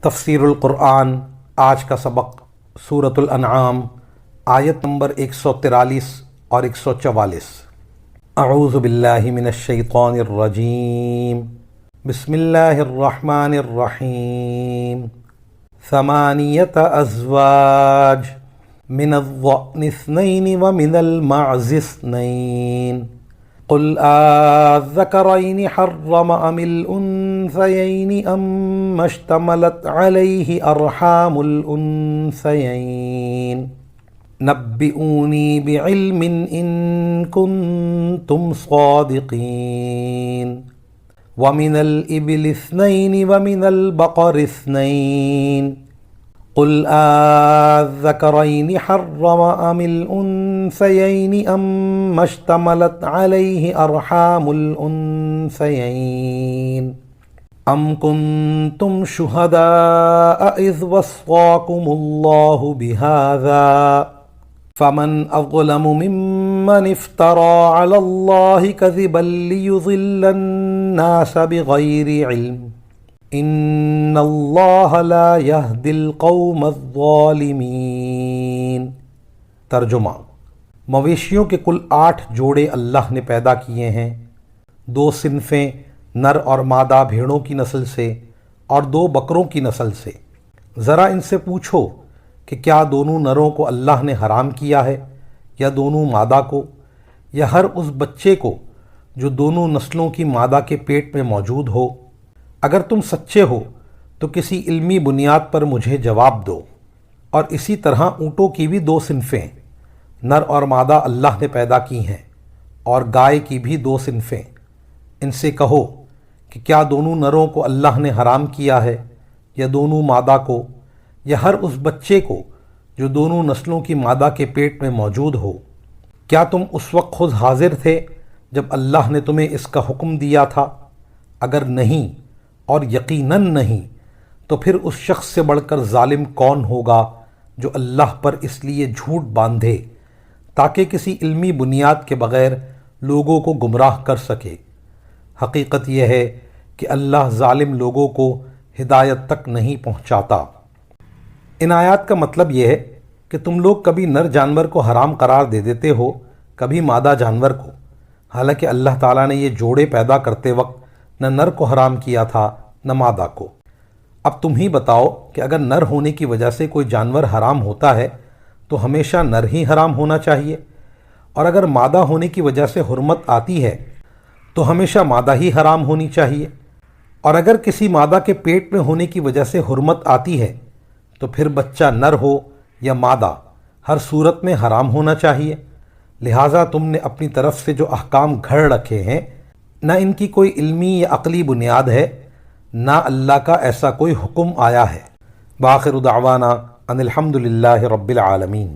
تفسیر القرآن آج کا سبق سورۃ الانعام آیت نمبر 143 اور 144۔ اعوذ باللہ من الشیطان الرجیم، بسم اللہ الرحمن الرحیم۔ ثمانیۃ ازواج من الضأن اثنین ومن المعز اثنین، قل آذکرین حرم ام الانثیین ام اشتملت علیہ ارحام الانثیین، نبئونی بعلم ان کنتم صادقین۔ ومن الابل اثنین ومن البقر اثنین، قل آذکرین حرم ام الانثیین ام اشتملت علیہ ارحام الانثیین، ام کنتم شہداء اذ وصاکم اللہ بہذا، فمن اظلم ممن افترى علی اللہ کذبا لیضل الناس بغیر علم، ان اللہ لا یہدی القوم الظالمین۔ ترجمہ: مویشیوں کے کل 8 جوڑے اللہ نے پیدا کیے ہیں، 2 صنفیں نر اور مادہ بھیڑوں کی نسل سے اور 2 بکروں کی نسل سے۔ ذرا ان سے پوچھو کہ کیا دونوں نروں کو اللہ نے حرام کیا ہے، یا دونوں مادہ کو، یا ہر اس بچے کو جو دونوں نسلوں کی مادہ کے پیٹ میں موجود ہو؟ اگر تم سچے ہو تو کسی علمی بنیاد پر مجھے جواب دو۔ اور اسی طرح اونٹوں کی بھی 2 صنفیں نر اور مادہ اللہ نے پیدا کی ہیں، اور گائے کی بھی 2 صنفیں۔ ان سے کہو کہ کیا دونوں نروں کو اللہ نے حرام کیا ہے، یا دونوں مادہ کو، یا ہر اس بچے کو جو دونوں نسلوں کی مادہ کے پیٹ میں موجود ہو؟ کیا تم اس وقت خود حاضر تھے جب اللہ نے تمہیں اس کا حکم دیا تھا؟ اگر نہیں، اور یقیناً نہیں، تو پھر اس شخص سے بڑھ کر ظالم کون ہوگا جو اللہ پر اس لیے جھوٹ باندھے تاکہ کسی علمی بنیاد کے بغیر لوگوں کو گمراہ کر سکے۔ حقیقت یہ ہے کہ اللہ ظالم لوگوں کو ہدایت تک نہیں پہنچاتا۔ ان آیات کا مطلب یہ ہے کہ تم لوگ کبھی نر جانور کو حرام قرار دے دیتے ہو، کبھی مادہ جانور کو، حالانکہ اللہ تعالیٰ نے یہ جوڑے پیدا کرتے وقت نہ نر کو حرام کیا تھا نہ مادہ کو۔ اب تم ہی بتاؤ کہ اگر نر ہونے کی وجہ سے کوئی جانور حرام ہوتا ہے تو ہمیشہ نر ہی حرام ہونا چاہیے، اور اگر مادہ ہونے کی وجہ سے حرمت آتی ہے تو ہمیشہ مادہ ہی حرام ہونی چاہیے، اور اگر کسی مادہ کے پیٹ میں ہونے کی وجہ سے حرمت آتی ہے تو پھر بچہ نر ہو یا مادہ ہر صورت میں حرام ہونا چاہیے۔ لہٰذا تم نے اپنی طرف سے جو احکام گھڑ رکھے ہیں، نہ ان کی کوئی علمی یا عقلی بنیاد ہے، نہ اللہ کا ایسا کوئی حکم آیا ہے۔ وآخر دعوانا ان الحمد للہ رب العالمین۔